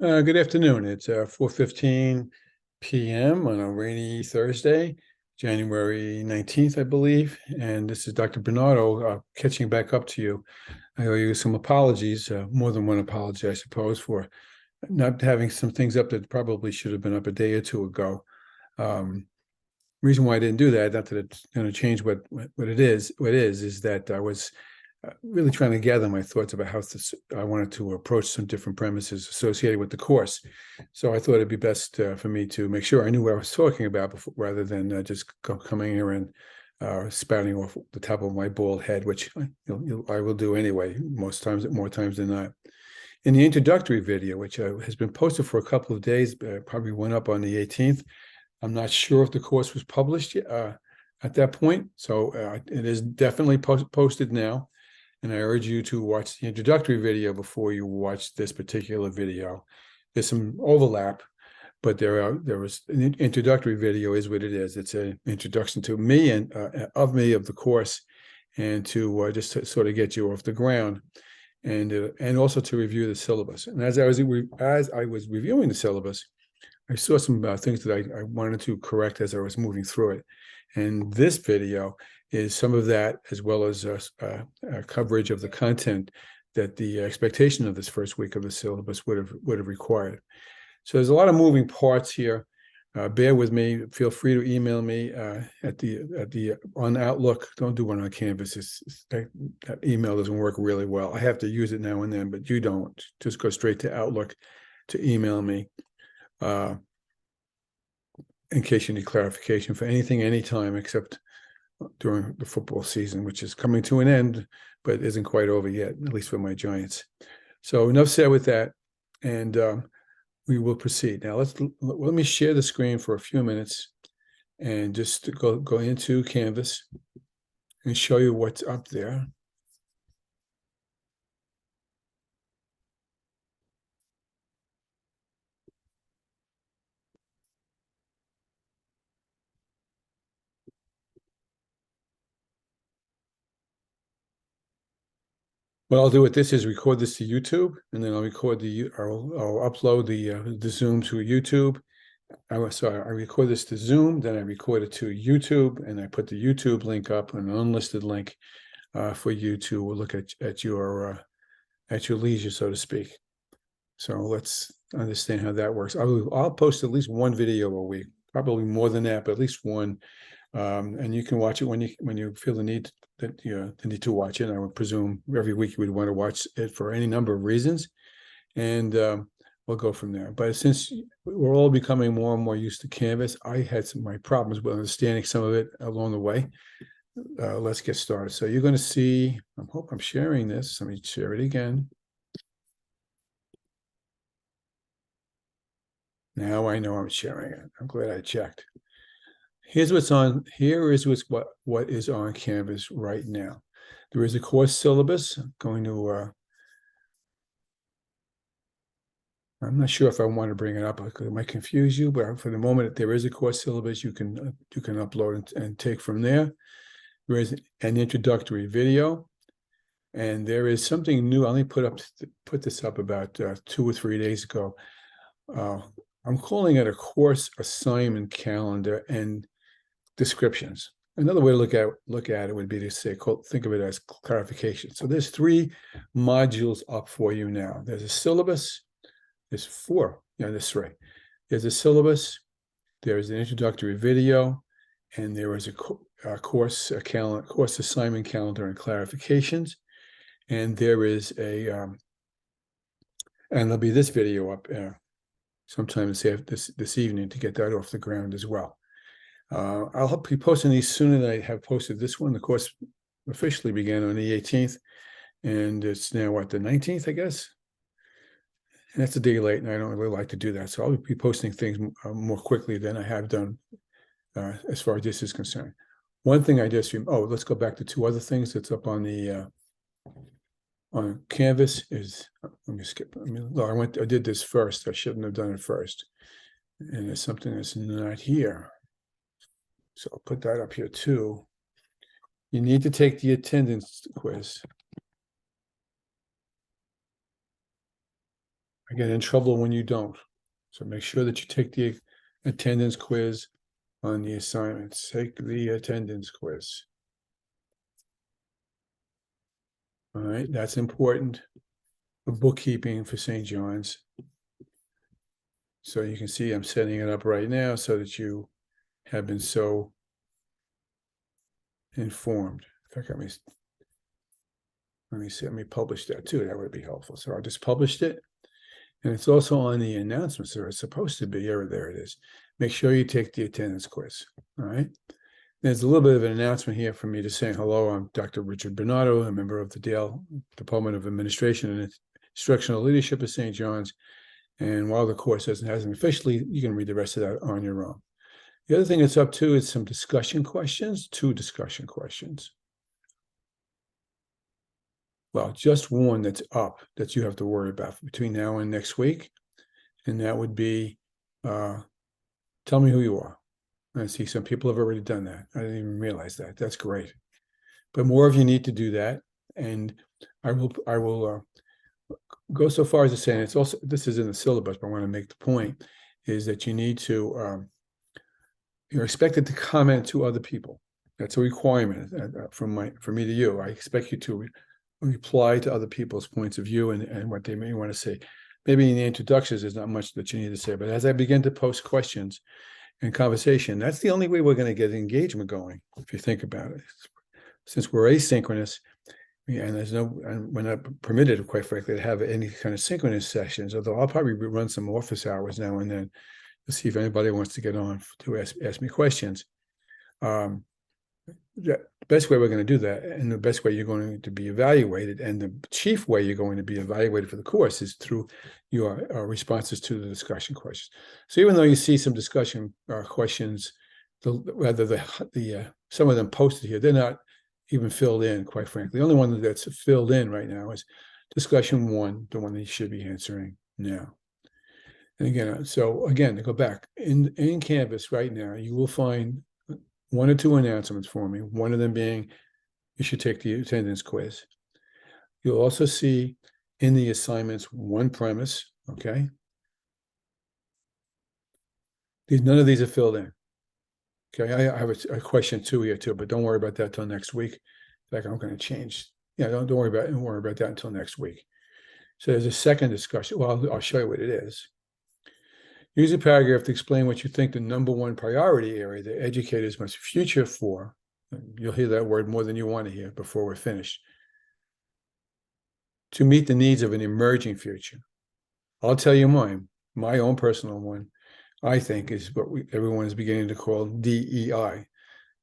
Good afternoon. It's 4:15 p.m. on a rainy Thursday, January 19th, I believe. And this is Dr. Bernardo catching back up to you. I owe you some apologies, more than one apology, I suppose, for not having some things up that probably should have been up a day or two ago. Reason why I didn't do that, not that it's going to change what it is that I was really trying to gather my thoughts about how I wanted to approach some different premises associated with the course. So I thought it'd be best for me to make sure I knew what I was talking about before, rather than just coming here and spouting off the top of my bald head, which I will do anyway, more times than not. In the introductory video, which has been posted for a couple of days, probably went up on the 18th. I'm not sure if the course was published at that point, so it is definitely posted now. And I urge you to watch the introductory video before you watch this particular video. There's some overlap, but there was an introductory video is what it is. It's an introduction to me and of the course, and to just to sort of get you off the ground, and also to review the syllabus. And as I was reviewing the syllabus, I saw some things that I wanted to correct as I was moving through it. And this video is some of that, as well as coverage of the content that the expectation of this first week of the syllabus would have required. So there's a lot of moving parts here. Bear with me. Feel free to email me on Outlook. Don't do one on Canvas. That email doesn't work really well. I have to use it now and then, but you don't. Just go straight to Outlook to email me. In case you need clarification for anything, anytime, except during the football season, which is coming to an end, but isn't quite over yet, at least for my Giants. So enough said with that, and we will proceed. Now let me share the screen for a few minutes and just go into Canvas and show you what's up there. What I'll do with this is record this to YouTube, and then I'll upload the Zoom to YouTube. So I record this to Zoom, then I record it to YouTube, and I put the YouTube link up, an unlisted link, for you to look at your leisure, so to speak. So let's understand how that works. I'll post at least one video a week, probably more than that, but at least one. And you can watch it when you feel the need to watch it. I would presume every week you would want to watch it for any number of reasons, and we'll go from there. But since we're all becoming more and more used to Canvas, I had my problems with understanding some of it along the way. Let's get started. So you're going to see, I hope I'm sharing this. Let me share it again. Now I know I'm sharing it. I'm glad I checked. Here is what is on Canvas right now. There is a course syllabus. I'm going to, I'm not sure if I want to bring it up because it might confuse you, but for the moment, there is a course syllabus you can upload and take from there. There is an introductory video, and there is something new. I only put this up about 2 or 3 days ago. I'm calling it a course assignment calendar and descriptions. Another way to look at it would be to think of it as clarification. So there's 3 modules up for you now. There's a syllabus. There's 4. Yeah, there's 3. There's a syllabus. There's an introductory video, and there is a course assignment calendar and clarifications. And there is and there'll be this video up sometime this evening to get that off the ground as well. I'll be posting these sooner than I have posted this one. The course officially began on the 18th, and it's now the 19th, I guess. And that's a day late, and I don't really like to do that. So I'll be posting things more quickly than I have done as far as this is concerned. One thing let's go back to 2 other things that's up on the on Canvas is, let me skip. I did this first. I shouldn't have done it first. And there's something that's not here. So I'll put that up here too. You need to take the attendance quiz. I get in trouble when you don't. So make sure that you take the attendance quiz on the assignments. Take the attendance quiz. All right, that's important for bookkeeping for St. John's. So you can see I'm setting it up right now so that you have been so informed. In fact, let me publish that too. That would be helpful. So I just published it. And it's also on the announcements, or it's supposed to be. There it is. Make sure you take the attendance quiz. All right. There's a little bit of an announcement here from me just saying hello. I'm Dr. Richard Bernardo, a member of the Dale Department of Administration and Instructional Leadership at St. John's. And while the course hasn't officially, you can read the rest of that on your own. The other thing it's up to is some discussion questions, 2 discussion questions. Well, just one that's up that you have to worry about between now and next week. And that would be, tell me who you are. I see some people have already done that. I didn't even realize that. That's great. But more of you need to do that. And I will go so far as to say, and it's also, this is in the syllabus, but I want to make the point, is that you need to, you're expected to comment to other people. That's a requirement from me to you. I expect you to reply to other people's points of view and what they may want to say. Maybe in the introductions, there's not much that you need to say, but as I begin to post questions and conversation, that's the only way we're going to get engagement going, if you think about it. Since we're asynchronous, and we're not permitted, quite frankly, to have any kind of synchronous sessions, although I'll probably run some office hours now and then to see if anybody wants to get on to ask me questions. The best way we're going to do that, and the best way you're going to be evaluated, and the chief way you're going to be evaluated for the course, is through your responses to the discussion questions. So even though you see some discussion questions, some of them posted here, they're not even filled in, quite frankly. The only one that's filled in right now is discussion 1, the one that you should be answering now. And again, to go back, in Canvas right now, you will find 1 or 2 announcements for me, one of them being you should take the attendance quiz. You'll also see in the assignments 1 premise, okay? None of these are filled in. Okay, I have a question 2 here too, but don't worry about that till next week. In fact, I'm going to change. Yeah, don't worry about that until next week. So there's a second discussion. Well, I'll show you what it is. Use a paragraph to explain what you think the #1 priority area that educators must future for. You'll hear that word more than you want to hear before we're finished. To meet the needs of an emerging future. I'll tell you mine. My own personal one, I think, is what everyone is beginning to call DEI.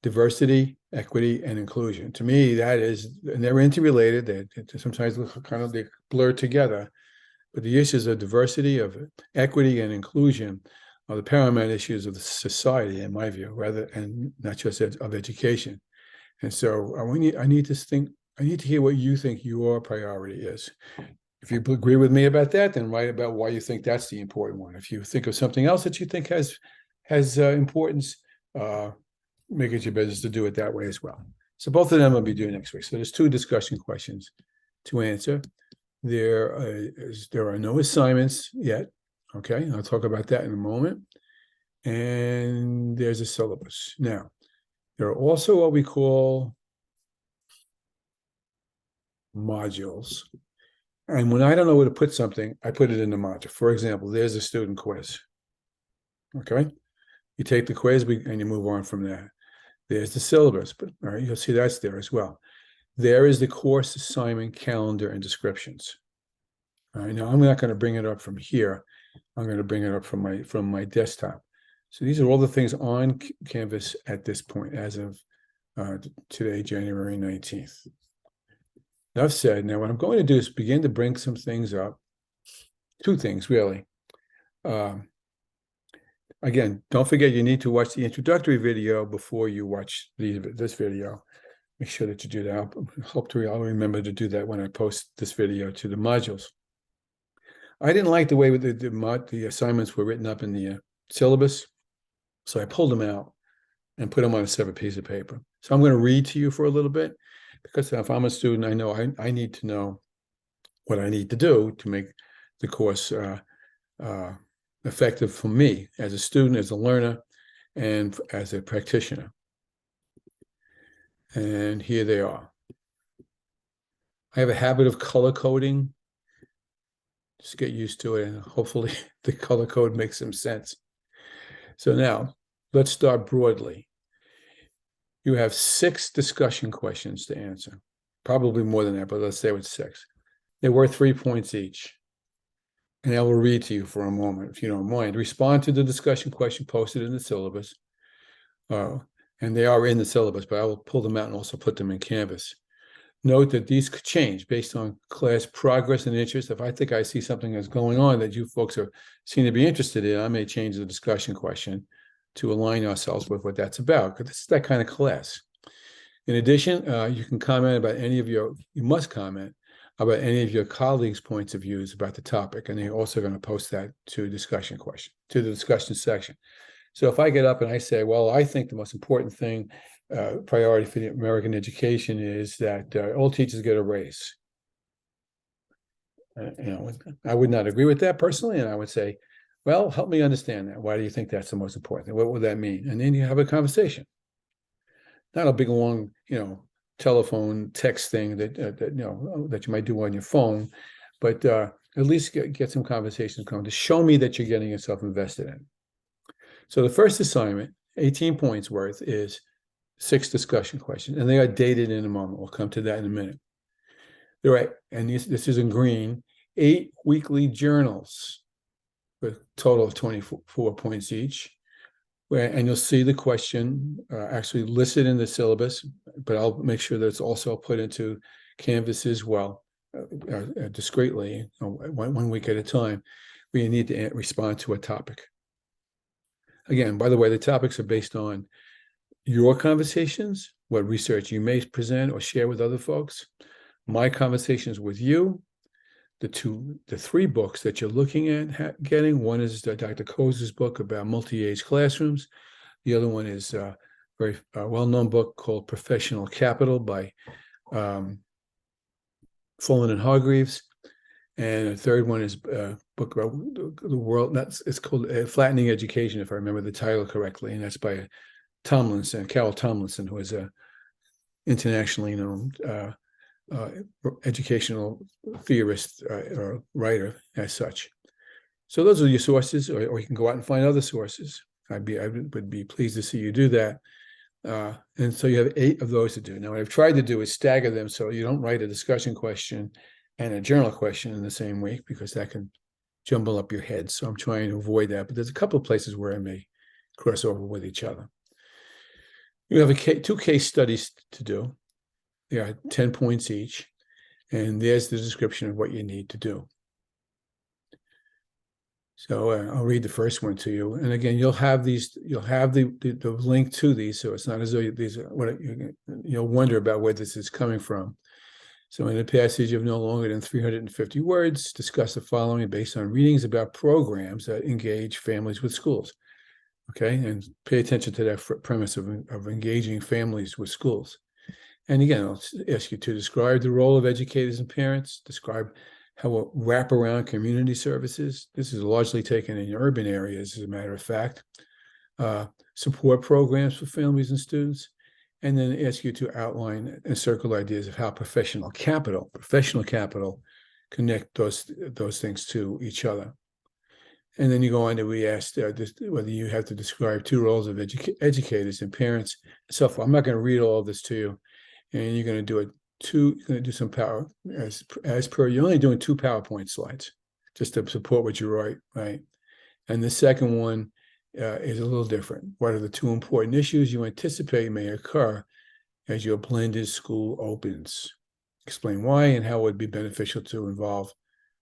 Diversity, equity, and inclusion. To me, that is, and they're interrelated. They sometimes they blur together. But the issues of diversity, of equity, and inclusion are the paramount issues of the society, in my view, and not just of education. And so I need to hear what you think your priority is. If you agree with me about that, then write about why you think that's the important one. If you think of something else that you think has importance, make it your business to do it that way as well. So both of them will be due next week. So there's 2 discussion questions to answer. There are no assignments yet. Okay, I'll talk about that in a moment. And there's a syllabus. Now, there are also what we call modules. And when I don't know where to put something, I put it in the module. For example, there's a student quiz. Okay, you take the quiz and you move on from there. There's the syllabus, but all right, you'll see that's there as well. There is the course assignment calendar and descriptions. All right, now I'm not going to bring it up from here. I'm going to bring it up from my desktop. So these are all the things on Canvas at this point, as of today, January 19th. Enough said. Now, what I'm going to do is begin to bring some things up. 2 things, really. Again, don't forget you need to watch the introductory video before you watch this video. Make sure that you do that. I'll remember to do that when I post this video to the modules. I didn't like the way the assignments were written up in the syllabus, so I pulled them out and put them on a separate piece of paper. So I'm going to read to you for a little bit, because if I'm a student, I know I need to know what I need to do to make the course effective for me as a student, as a learner, and as a practitioner. And here they are. I have a habit of color coding. Just get used to it, and hopefully the color code makes some sense. So now, let's start broadly. You have 6 discussion questions to answer. Probably more than that, but let's say it's 6. They're worth 3 points each. And I will read to you for a moment, if you don't mind. Respond to the discussion question posted in the syllabus. And they are in the syllabus, but I will pull them out and also put them in Canvas. Note that these could change based on class progress and interest. If I think I see something that's going on that you folks seem to be interested in, I may change the discussion question to align ourselves with what that's about, because this is that kind of class. In addition, you can comment about you must comment about any of your colleagues' points of views about the topic, and they're also going to post that to the discussion section. So if I get up and I say, well, I think the most important thing, priority for the American education is that all teachers get a raise. I would not agree with that personally, and I would say, well, help me understand that. Why do you think that's the most important thing? What would that mean? And then you have a conversation. Not a big long, telephone text thing that that you might do on your phone, but at least get some conversations going to show me that you're getting yourself invested in. So the first assignment, 18 points worth, is 6 discussion questions, and they are dated in a moment. We'll come to that in a minute. There are, and this is in green, 8 weekly journals with a total of 24 points each. And you'll see the question actually listed in the syllabus, but I'll make sure that it's also put into Canvas as well, discreetly, 1 week at a time, where you need to respond to a topic. Again, by the way, the topics are based on your conversations, what research you may present or share with other folks, my conversations with you, the 3 books that you're looking at getting. One is Dr. Koz's book about multi-age classrooms. The other one is a very well-known book called Professional Capital by Fullen and Hargreaves. And a third one is a book about the world. It's called Flattening Education, if I remember the title correctly. And that's by Carol Tomlinson, who is a internationally known educational theorist or writer as such. So those are your sources, or you can go out and find other sources. I would be pleased to see you do that. And so you have 8 of those to do. Now, what I've tried to do is stagger them so you don't write a discussion question and a journal question in the same week, because that can jumble up your head. So I'm trying to avoid that. But there's a couple of places where I may cross over with each other. You have 2 case studies to do. They are 10 points each. And there's the description of what you need to do. So I'll read the first one to you. And again, you'll have the link to these. So it's not as though these are what you'll wonder about where this is coming from. So in a passage of no longer than 350 words, discuss the following based on readings about programs that engage families with schools. Okay, and pay attention to that premise of engaging families with schools. And again, I'll ask you to describe the role of educators and parents, describe how we'll wrap around community services. This is largely taken in urban areas, as a matter of fact. Support programs for families and students, and then ask you to outline and circle ideas of how professional capital connect those things to each other. And then you go on to, we asked whether you have to describe 2 roles of educators and parents and so forth. I'm not going to read all of this to you, and you're going to do some power as per. You're only doing 2 PowerPoint slides just to support what you write, right? And the second one is a little different. What are the 2 important issues you anticipate may occur as your blended school opens? Explain why and how it would be beneficial to involve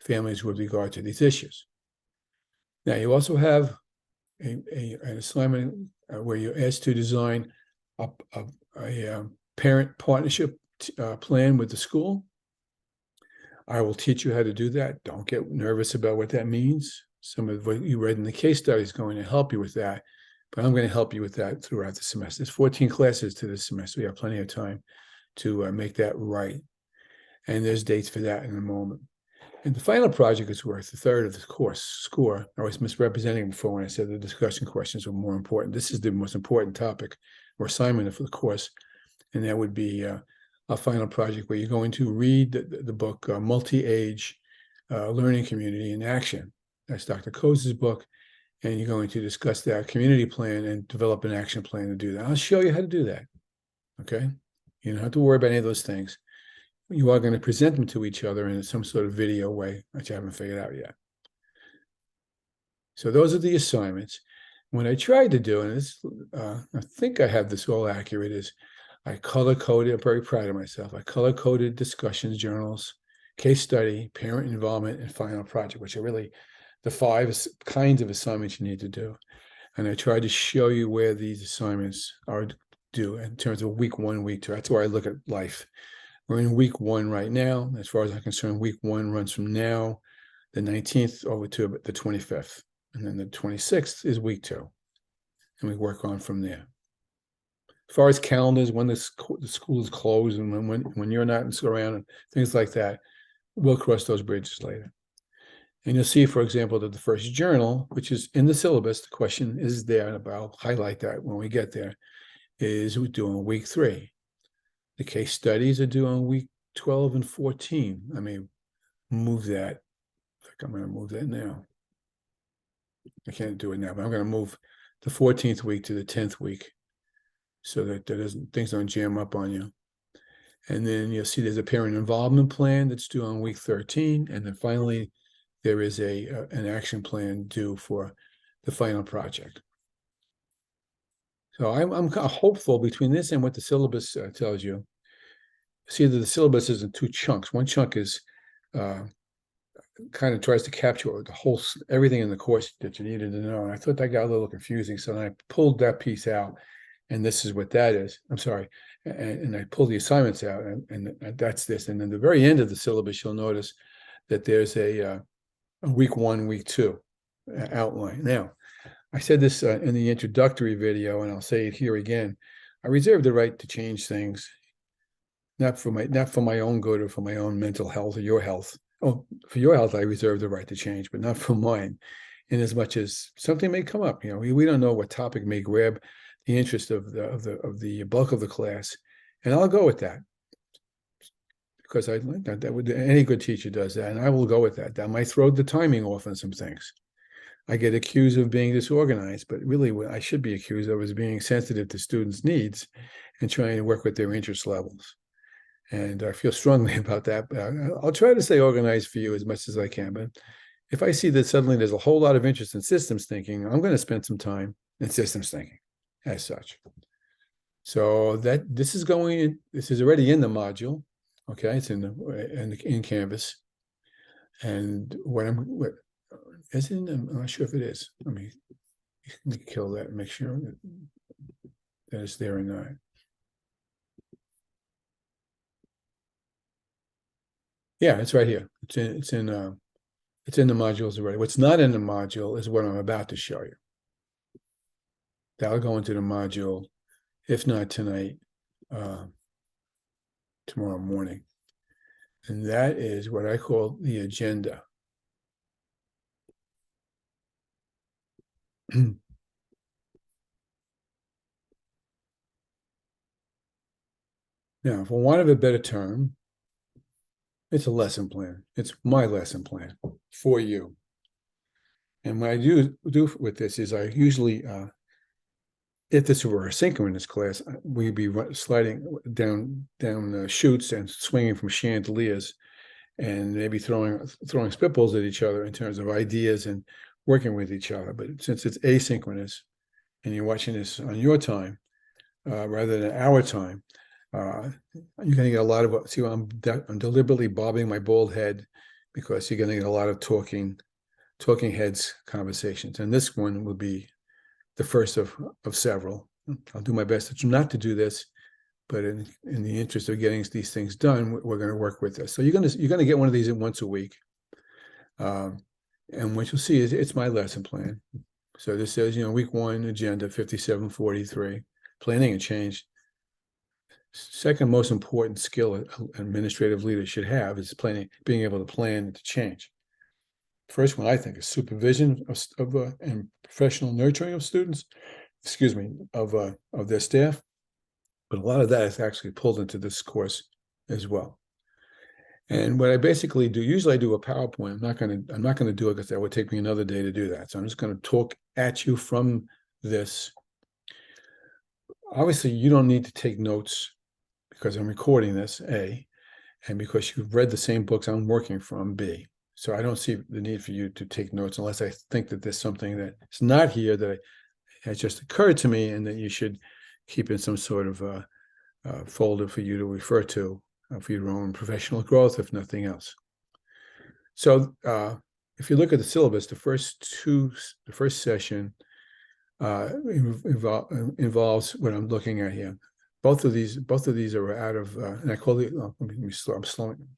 families with regard to these issues. Now, you also have an assignment where you're asked to design a parent partnership plan with the school. I will teach you how to do that. Don't get nervous about what that means. Some of what you read in the case study is going to help you with that, but I'm going to help you with that throughout the semester. There's 14 classes to this semester. We have plenty of time to make that right. And there's dates for that in a moment. And the final project is worth a third of the course score. I was misrepresenting before when I said the discussion questions were more important. This is the most important topic or assignment for the course. And that would be a final project where you're going to read the book Multi-Age Learning Community in Action. That's Dr. Coase's book. And you're going to discuss that community plan and develop an action plan to do that. I'll show you how to do that. Okay? You don't have to worry about any of those things. You are going to present them to each other in some sort of video way, which I haven't figured out yet. So those are the assignments. What I tried to do, and this, I think I have this all accurate, is I color-coded, I'm very proud of myself, I color-coded discussions journals, case study, parent involvement, and final project, which are really the 5 kinds of assignments you need to do. And I tried to show you where these assignments are due in terms of week 1, week 2. That's where I look at life. We're in week 1 right now. As far as I'm concerned, week 1 runs from now, the 19th, over to the 25th. And then the 26th is week 2. And we work on from there. As far as calendars, when the school is closed and when you're not around and things like that, we'll cross those bridges later. And you'll see, for example, that the first journal, which is in the syllabus, the question is there, and I'll highlight that when we get there, is due on week 3. The case studies are due on week 12 and 14. I may move that. In fact, I'm going to move that now. I can't do it now, but I'm going to move the 14th week to the 10th week so that things don't jam up on you. And then you'll see there's a parent involvement plan that's due on week 13. And then finally, there is an action plan due for the final project. So I'm hopeful between this and what the syllabus tells you. See that the syllabus is in 2 chunks. One chunk is kind of tries to capture the whole everything in the course that you needed to know. And I thought that got a little confusing, so then I pulled that piece out, and this is what that is. I'm sorry, and I pulled the assignments out, and that's this. And then the very end of the syllabus, you'll notice that there's a week 1, week 2 outline. Now, I said this in the introductory video, and I'll say it here again. I reserve the right to change things, not for my own good or for my own mental health or your health. Oh, for your health, I reserve the right to change, but not for mine. In as much as something may come up, we don't know what topic may grab the interest of the bulk of the class, and I'll go with that because I like that. Any good teacher does that, and I will go with that. That might throw the timing off on some things. I get accused of being disorganized, but really what I should be accused of is being sensitive to students' needs and trying to work with their interest levels. And I feel strongly about that. But I'll try to stay organized for you as much as I can. But if I see that suddenly there's a whole lot of interest in systems thinking, I'm going to spend some time in systems thinking as such. So this is already in the module. Okay, it's in Canvas. And is it I'm not sure if it is. Let me kill that and make sure that it's there or not. Yeah, it's right here. It's in the modules already. What's not in the module is what I'm about to show you. That'll go into the module, if not tonight, tomorrow morning. And that is what I call the agenda. Now, for want of a better term, it's a lesson plan. It's my lesson plan for you. And what I do with this is I usually, if this were a synchronous class, we'd be sliding down chutes and swinging from chandeliers and maybe throwing spitballs at each other in terms of ideas and working with each other. But since it's asynchronous and you're watching this on your time rather than our time, you're going to get a lot of, see, I'm deliberately bobbing my bald head because you're going to get a lot of talking heads conversations. And this one will be the first of several. I'll do my best not to do this, but in the interest of getting these things done, we're going to work with this. So you're going to get one of these once a week. And what you'll see is it's my lesson plan. So this says, week 1 agenda 5743, planning and change. Second most important skill an administrative leader should have is being able to plan and to change. First one, I think, is supervision of and professional nurturing of students, of their staff. But a lot of that is actually pulled into this course as well. And what I basically do, usually I do a PowerPoint. I'm not gonna do it because that would take me another day to do that. So I'm just going to talk at you from this. Obviously, you don't need to take notes because I'm recording this, A, and because you've read the same books I'm working from, B. So I don't see the need for you to take notes unless I think that there's something that's not here that has just occurred to me and that you should keep in some sort of folder for you to refer to for your own professional growth, if nothing else. So if you look at the syllabus, the first session involves what I'm looking at here. Both of these are out of, and I call it, I'm slowing.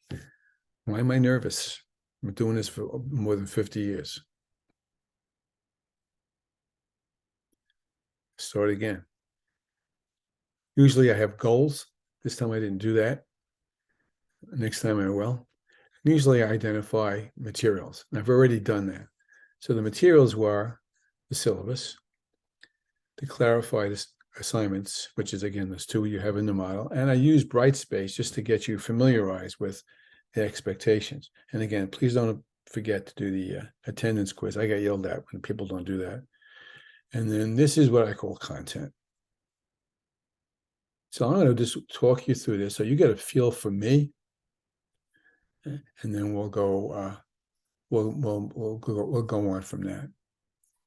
Why am I nervous? I'm doing this for more than 50 years. Start again. Usually I have goals. This time I didn't do that. Next time I will. Usually I identify materials, and I've already done that. So the materials were the syllabus, to clarify the assignments, which is, again, there's two you have in the model, and I use Brightspace just to get you familiarized with the expectations. And again, please don't forget to do the attendance quiz. I get yelled at when people don't do that. And then this is what I call content. So I'm going to just talk you through this so you get a feel for me, and then we'll go we'll go on from that.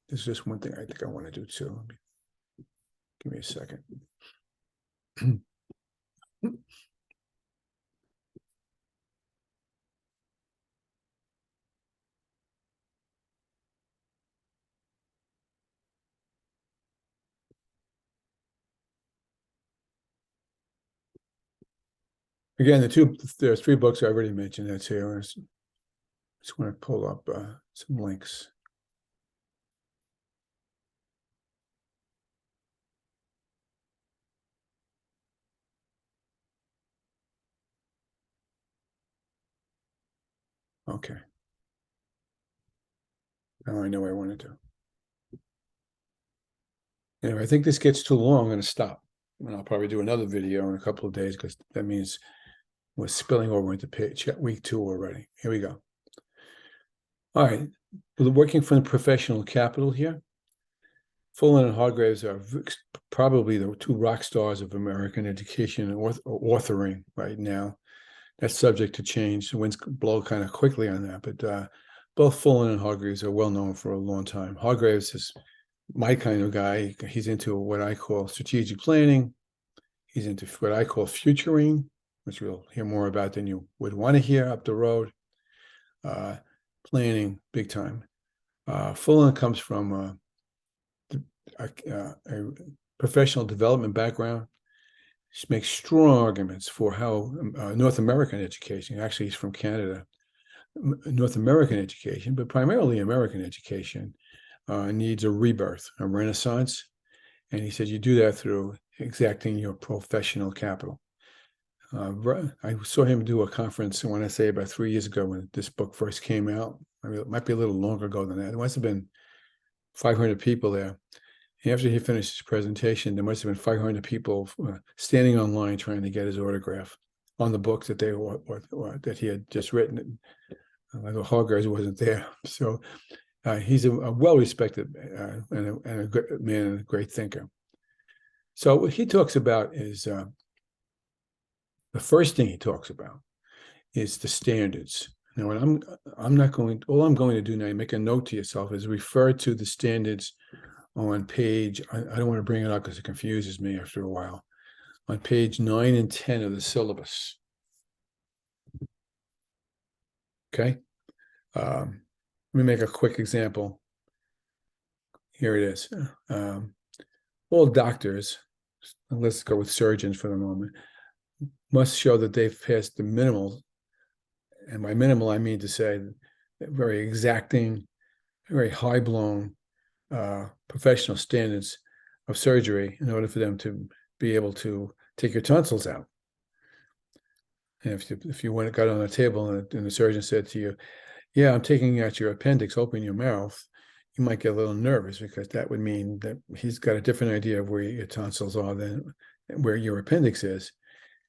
There's just one thing I think I want to do too. Give me a second. Again, there's three books I already mentioned. That's here. I just want to pull up some links. Okay. Now I know what I want to do. Anyway, I think this gets too long. I'm going to stop. And I'll probably do another video in a couple of days because that means we're spilling over into week 2 already. Here we go. All right. We're working from the professional capital here. Fullen and Hargreaves are probably the two rock stars of American education and authoring right now. That's subject to change. The winds blow kind of quickly on that, but both Fullen and Hargreaves are well known for a long time. Hargreaves is my kind of guy. He's into what I call strategic planning. He's into what I call futuring, which we'll hear more about than you would want to hear up the road. Planning, big time. Fullen comes from a professional development background. She makes strong arguments for how North American education, actually he's from Canada, North American education, but primarily American education, needs a rebirth, a renaissance. And he said you do that through exacting your professional capital. I saw him do a conference, I want to say about 3 years ago when this book first came out. I mean, it might be a little longer ago than that. It must have been 500 people there. After he finished his presentation, there must have been 500 people standing online trying to get his autograph on the book that that he had just written. The Hargreaves wasn't there, so he's a well-respected and a good man and a great thinker. So what he talks about is the first thing he talks about is the standards. Now, I'm not going. All I'm going to do now, make a note to yourself, is refer to the standards on page, I don't want to bring it up because it confuses me after a while, on page 9 and 10 of the syllabus. Okay. Let me make a quick example. Here it is. All doctors, let's go with surgeons for the moment, must show that they've passed the minimal, and by minimal I mean to say very exacting, very high-blown professional standards of surgery in order for them to be able to take your tonsils out. And if you went and got on the table and the surgeon said to you, yeah, I'm taking out your appendix, open your mouth, you might get a little nervous because that would mean that he's got a different idea of where your tonsils are than where your appendix is.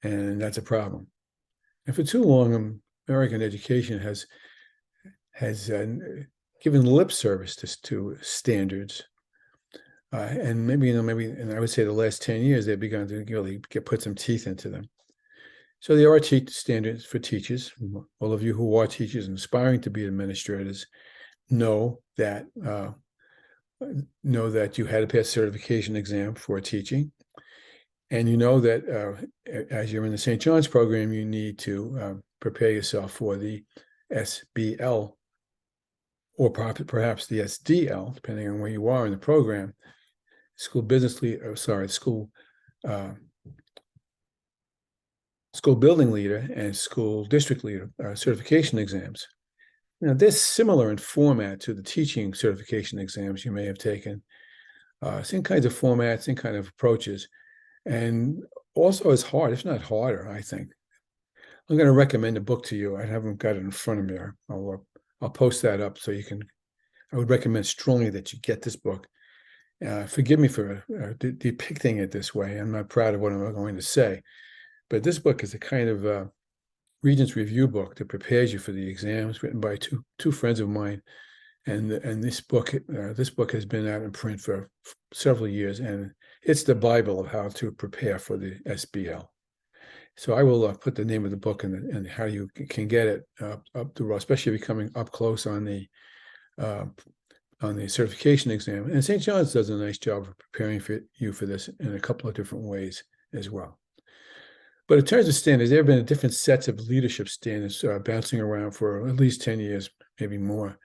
And that's a problem. And for too long, American education has given lip service to standards. And maybe, and I would say the last 10 years, they've begun to really put some teeth into them. So there are standards for teachers. All of you who are teachers and aspiring to be administrators know that you had to pass a certification exam for teaching. And you know that as you're in the St. John's program, you need to prepare yourself for the SBL or perhaps the SDL, depending on where you are in the program, school building leader and school district leader certification exams. Now, they're similar in format to the teaching certification exams you may have taken. Same kinds of formats, same kind of approaches, and also as hard, if not harder, I think. I'm going to recommend a book to you. I haven't got it in front of me. I'll post that up so you can. I would recommend strongly that you get this book. Forgive me for depicting it this way. I'm not proud of what I'm going to say, but this book is a kind of Regents Review book that prepares you for the exams, written by two friends of mine, and this book has been out in print for several years, and it's the Bible of how to prepare for the SBL. So I will put the name of the book and how you can get it up the road, especially if you're coming up close on the certification exam. And St. John's does a nice job of preparing you for this in a couple of different ways as well. But in terms of standards, there have been different sets of leadership standards bouncing around for at least 10 years, maybe more.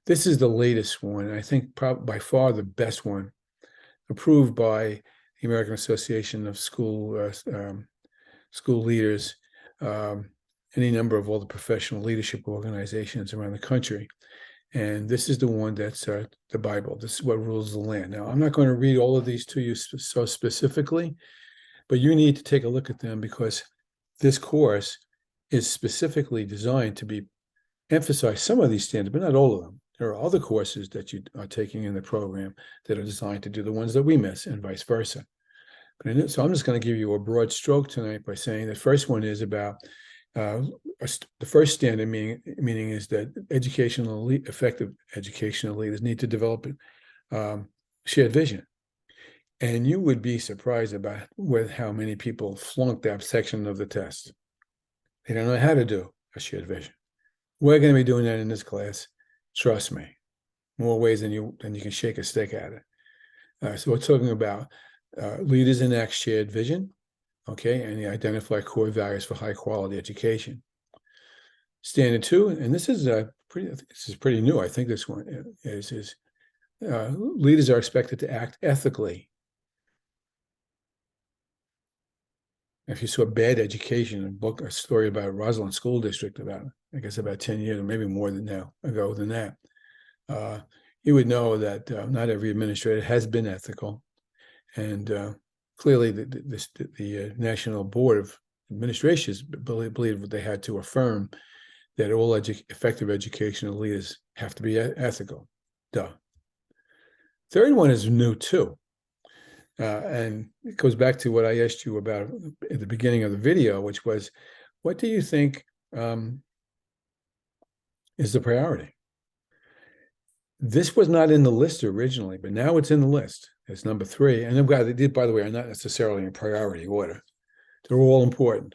This is the latest one, and I think probably by far the best one, approved by the American Association of School Leaders, any number of all the professional leadership organizations around the country. And this is the one that's the Bible. This is what rules the land. Now, I'm not going to read all of these to you so specifically, but you need to take a look at them because this course is specifically designed to emphasize some of these standards, but not all of them. There are other courses that you are taking in the program that are designed to do the ones that we miss and vice versa. So I'm just going to give you a broad stroke tonight by saying the first one is about the first standard meaning is that effective educational leaders need to develop shared vision. And you would be surprised about how many people flunk that section of the test. They don't know how to do a shared vision. We're going to be doing that in this class. Trust me, more ways than you can shake a stick at it. So we're talking about leaders enact shared vision, okay, and they identify core values for high quality education. Standard 2, and this is pretty new. I think this one is leaders are expected to act ethically. If you saw Bad Education, a story about Roslyn School District about 10 years or maybe more than that, you would know that not every administrator has been ethical. And clearly the National Board of Administrations believed they had to affirm that all effective educational leaders have to be ethical. Duh. Third one is new too. And it goes back to what I asked you about at the beginning of the video, which was, what do you think is the priority? This was not in the list originally, but now it's in the list. It's number 3. And they did, by the way, are not necessarily in priority order. They're all important.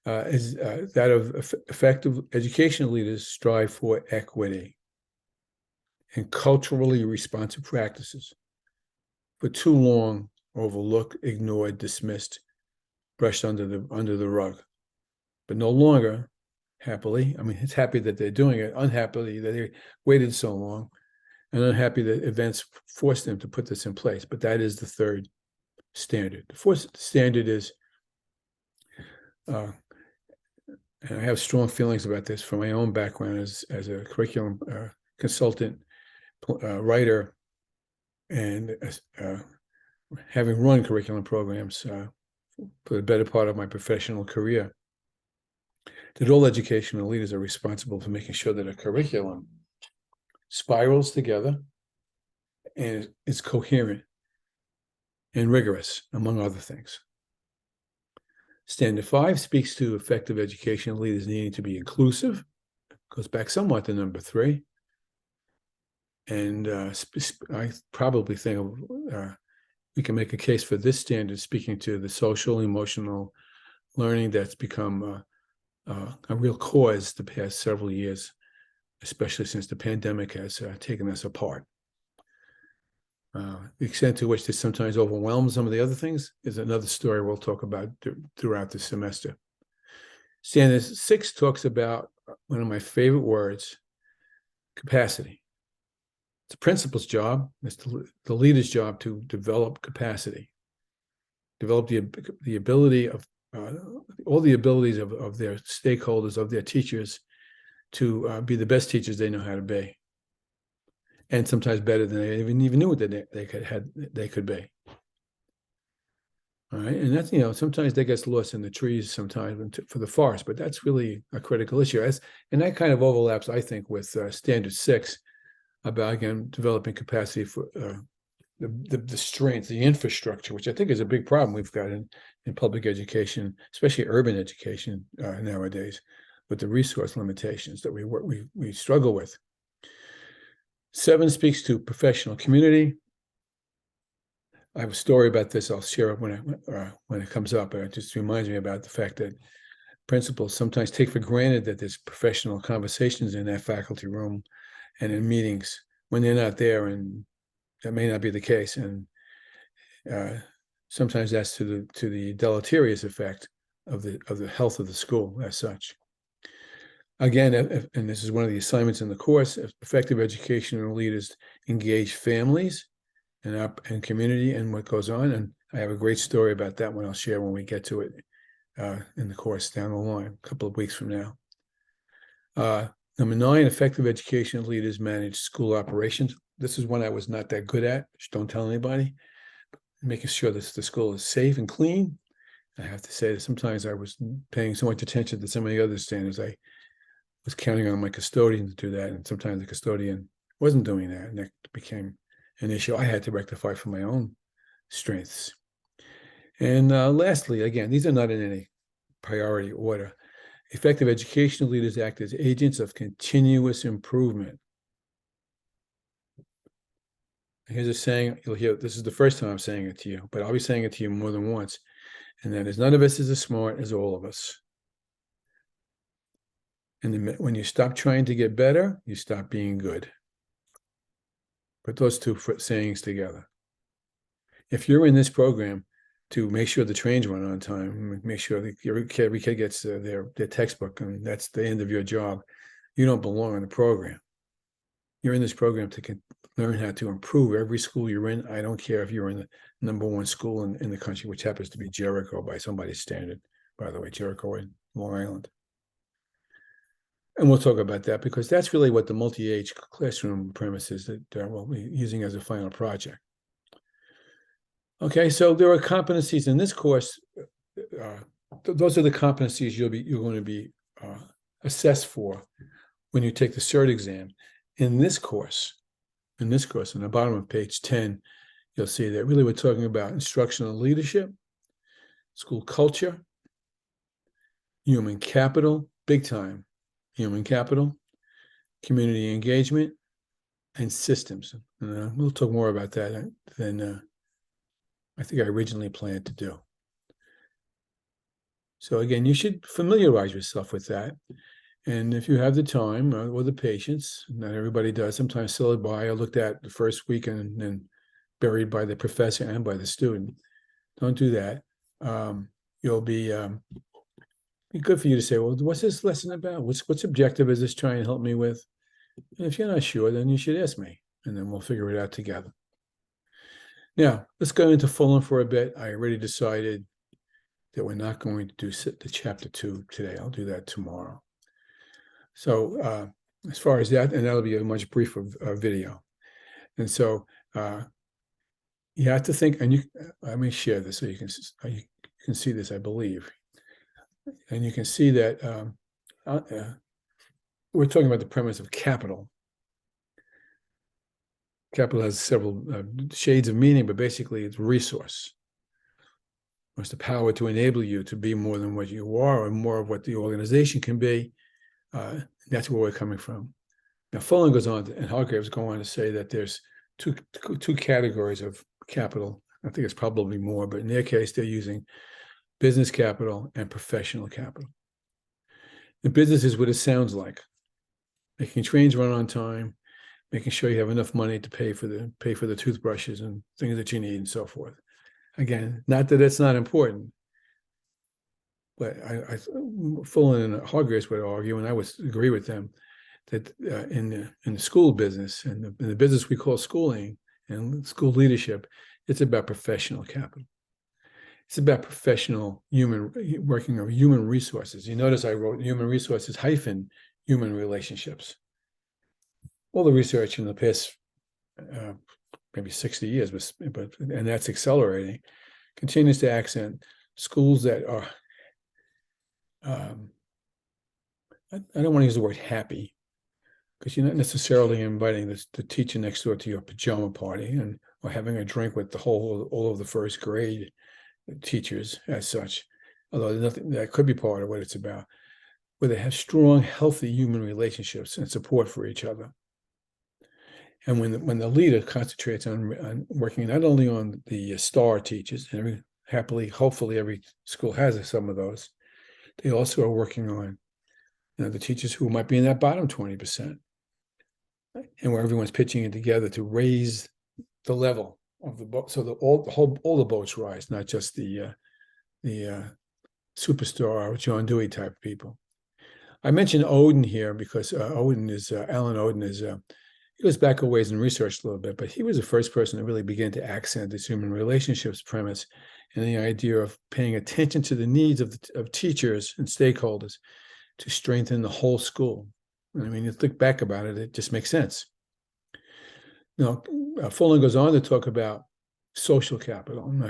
Is that of effective educational leaders strive for equity and culturally responsive practices. For too long, overlooked, ignored, dismissed, brushed under the rug. But no longer, happily, it's happy that they're doing it, unhappily that they waited so long, and unhappy that events forced them to put this in place. But that is the third standard. The fourth standard is, and I have strong feelings about this from my own background as a curriculum consultant, writer, and having run curriculum programs for the better part of my professional career, that all educational leaders are responsible for making sure that a curriculum spirals together and is coherent and rigorous, among other things. Standard 5 speaks to effective educational leaders needing to be inclusive, goes back somewhat to number 3. And I probably think we can make a case for this standard speaking to the social, emotional learning that's become a real cause the past several years, especially since the pandemic has taken us apart. The extent to which this sometimes overwhelms some of the other things is another story we'll talk about throughout the semester. Standard 6 talks about one of my favorite words, capacity. It's the principal's job, it's the leader's job to develop capacity, develop the ability of all the abilities of their stakeholders, of their teachers, to be the best teachers they know how to be, and sometimes better than they even knew that they could be. All right, and that's, sometimes that gets lost in the trees sometimes for the forest, but that's really a critical issue. And that kind of overlaps, I think, with Standard 6 about, again, developing capacity for the strength, the infrastructure, which I think is a big problem we've got in public education, especially urban education nowadays, with the resource limitations that we struggle with. 7 speaks to professional community. I have a story about this. I'll share it when it comes up, but it just reminds me about the fact that principals sometimes take for granted that there's professional conversations in that faculty room and in meetings when they're not there, and that may not be the case. And sometimes that's to the deleterious effect of the health of the school as such. Again, and this is one of the assignments in the course, effective educational leaders engage families and community and what goes on. And I have a great story about that one I'll share when we get to it in the course down the line, a couple of weeks from now. Number 9, effective educational leaders manage school operations. This is one I was not that good at. Just don't tell anybody. Making sure that the school is safe and clean. I have to say that sometimes I was paying so much attention to some of the other standards. I was counting on my custodian to do that, and sometimes the custodian wasn't doing that, and that became an issue I had to rectify for my own strengths. And lastly, again, these are not in any priority order. Effective educational leaders act as agents of continuous improvement. Here's a saying you'll hear. This is the first time I'm saying it to you, but I'll be saying it to you more than once. And that is, none of us is as smart as all of us. And when you stop trying to get better, you stop being good. Put those two sayings together. If you're in this program to make sure the trains run on time, make sure that every kid gets their textbook, and that's the end of your job, you don't belong in the program. You're in this program to learn how to improve every school you're in. I don't care if you're in the #1 school in the country, which happens to be Jericho by somebody's standard, by the way, Jericho in Long Island. And we'll talk about that because that's really what the multi-age classroom premise is that we'll be using as a final project. Okay, so there are competencies in this course. Those are the competencies you're going to be assessed for when you take the CERT exam. In this course, on the bottom of page 10, you'll see that really we're talking about instructional leadership, school culture, human capital, big time, human capital, community engagement, and systems. We'll talk more about that than I think I originally planned to do. So again, you should familiarize yourself with that. And if you have the time or the patience, not everybody does, sometimes slid by or looked at the first week and then buried by the professor and by the student. Don't do that. You'll be good for you to say, well, what's this lesson about? What's objective is this trying to help me with? And if you're not sure, then you should ask me, and then we'll figure it out together. Now, let's go into Fulham for a bit. I already decided that we're not going to do the chapter 2 today. I'll do that tomorrow. So as far as that, and that'll be a much briefer video. And so you have to think, and I may share this so you can see this, I believe, and you can see that we're talking about the premise of capital. Capital has several shades of meaning, but basically it's resource. It's the power to enable you to be more than what you are, or more of what the organization can be. That's where we're coming from. Now, Fullen goes on, and Hargraves go on to say that there's two categories of capital. I think it's probably more, but in their case, they're using business capital and professional capital. The business is what it sounds like: making trains run on time, making sure you have enough money to pay for the toothbrushes and things that you need and so forth. Again, not that it's not important, but Fullen and Hargraves would argue, and I would agree with them, that in the school business and in the business we call schooling and school leadership, it's about professional capital. It's about professional working of human resources. You notice I wrote human resources hyphen human relationships. All the research in the past maybe 60 years, and that's accelerating, continues to accent schools that are, I don't want to use the word happy, because you're not necessarily inviting the teacher next door to your pajama party or having a drink with all of the first grade teachers as such, although nothing that could be part of what it's about, where they have strong, healthy human relationships and support for each other. And when the leader concentrates on working not only on the star teachers, and hopefully every school has some of those, they also are working on the teachers who might be in that bottom 20%, and where everyone's pitching in together to raise the level of the boat, so that all the boats rise, not just the superstar or John Dewey type people. I mentioned Oden here because Alan Oden is he goes back a ways and researched a little bit, but he was the first person to really begin to accent this human relationships premise and the idea of paying attention to the needs of teachers and stakeholders to strengthen the whole school. I mean, you think back about it, it just makes sense. Now, Fullen goes on to talk about social capital. And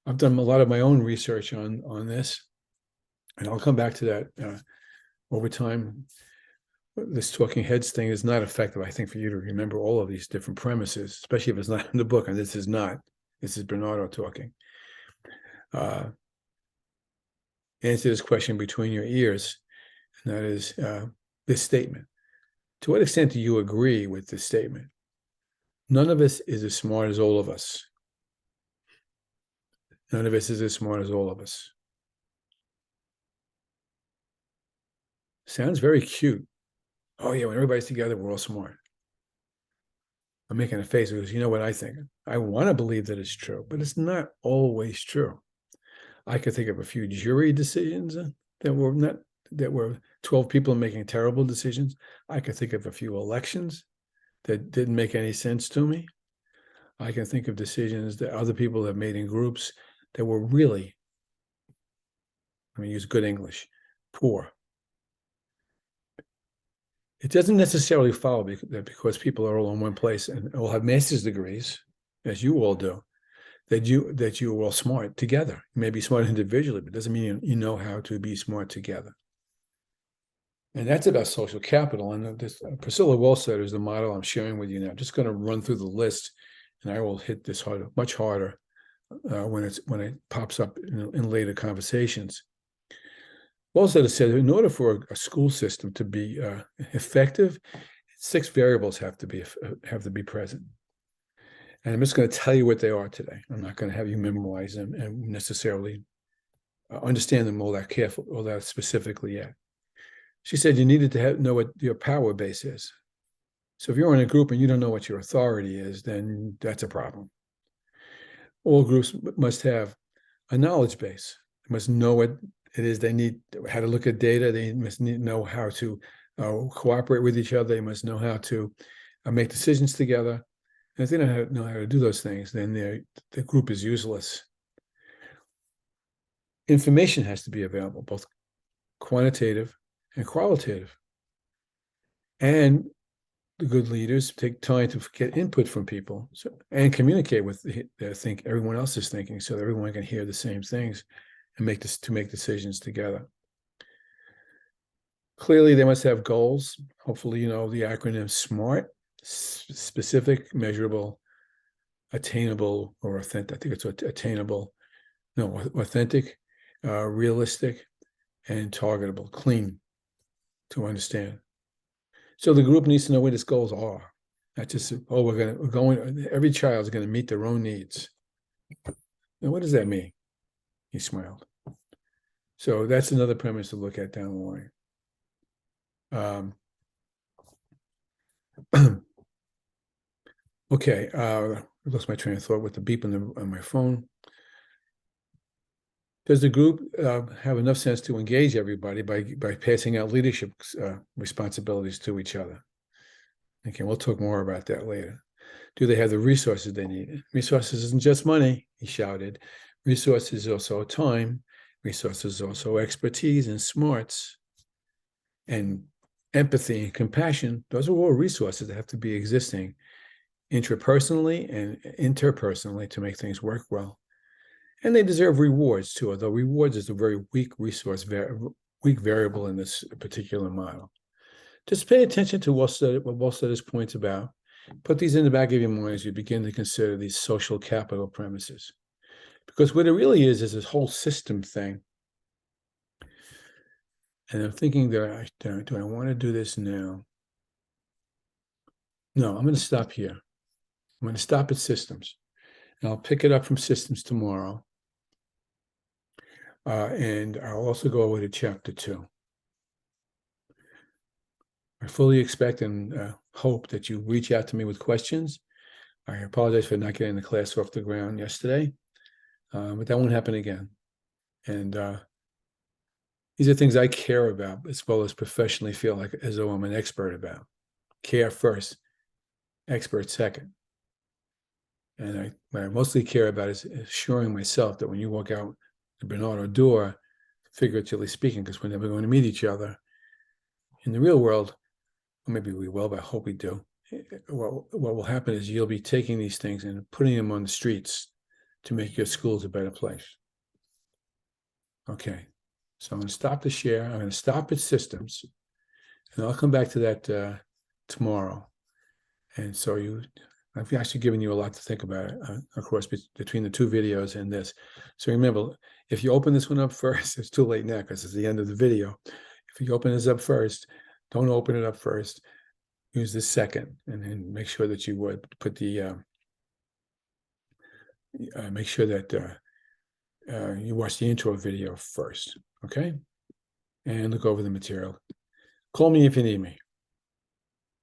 I've done a lot of my own research on this, and I'll come back to that over time. This talking heads thing is not effective, I think, for you to remember all of these different premises, especially if it's not in the book. And this is not. This is Bernardo talking. Answer this question between your ears, and that is this statement. To what extent do you agree with this statement? None of us is as smart as all of us. None of us is as smart as all of us. Sounds very cute. Oh, yeah, when everybody's together, we're all smart. I'm making a face because you know what I think. I want to believe that it's true, but it's not always true. I could think of a few jury decisions that were 12 people making terrible decisions. I could think of a few elections that didn't make any sense to me. I can think of decisions that other people have made in groups that were really, I'm going to use good English, poor. It doesn't necessarily follow that because people are all in one place and all have master's degrees, as you all do, that you are all smart together. You may be smart individually, but it doesn't mean you know how to be smart together. And that's about social capital. And this Priscilla Wellstead is the model I'm sharing with you now. I'm just going to run through the list, and I will hit this much harder when it pops up in later conversations. Wellstead said, in order for a school system to be effective, 6 variables have to be present. And I'm just going to tell you what they are today. I'm not going to have you memorize them and necessarily understand them all that specifically yet. She said you needed to know what your power base is. So if you're in a group and you don't know what your authority is, then that's a problem. All groups must have a knowledge base. They must know what it is they need, how to look at data. They must know how to cooperate with each other. They must know how to make decisions together. And if they don't know how to do those things, then the group is useless. Information has to be available, both quantitative and qualitative. And the good leaders take time to get input from people, and communicate with everyone else is thinking, so that everyone can hear the same things and make decisions together. Clearly, they must have goals. Hopefully, you know the acronym SMART: specific, measurable, attainable, or authentic. I think it's attainable. No, authentic, realistic, and targetable. Clean to understand. So the group needs to know what its goals are. Not just, oh, we're going, every child is going to meet their own needs. Now, what does that mean? He smiled. So that's another premise to look at down the line. Okay, I lost my train of thought with the beep on my phone. Does the group have enough sense to engage everybody by passing out leadership responsibilities to each other? Okay, we'll talk more about that later. Do they have the resources they need? Resources isn't just money, he shouted. Resources is also time. Resources is also expertise and smarts and empathy and compassion. Those are all resources that have to be existing intrapersonally and interpersonally to make things work well. And they deserve rewards too, although rewards is a very weak weak variable in this particular model. Just pay attention to what Wolfstedter's points about. Put these in the back of your mind as you begin to consider these social capital premises. Because what it really is this whole system thing. And I'm thinking, do I want to do this now? No, I'm going to stop here. I'm going to stop at systems. And I'll pick it up from systems tomorrow. And I'll also go over to chapter 2. I fully expect and hope that you reach out to me with questions. I apologize for not getting the class off the ground yesterday, but that won't happen again. And these are things I care about, as well as professionally feel like as though I'm an expert about. Care first, expert second. And what I mostly care about is assuring myself that when you walk out the Bernardo door, figuratively speaking, because we're never going to meet each other in the real world, or maybe we will, but I hope we do. What will happen is you'll be taking these things and putting them on the streets to make your schools a better place. Okay, so I'm going to stop the share. I'm going to stop at systems, and I'll come back to that tomorrow. And so I've actually given you a lot to think about, of course, between the two videos and this. So remember, if you open this one up first, it's too late now because it's the end of the video. If you open this up first, don't open it up first. Use this second, and then make sure that you would put the, make sure that you watch the intro video first, okay? And look over the material. Call me if you need me.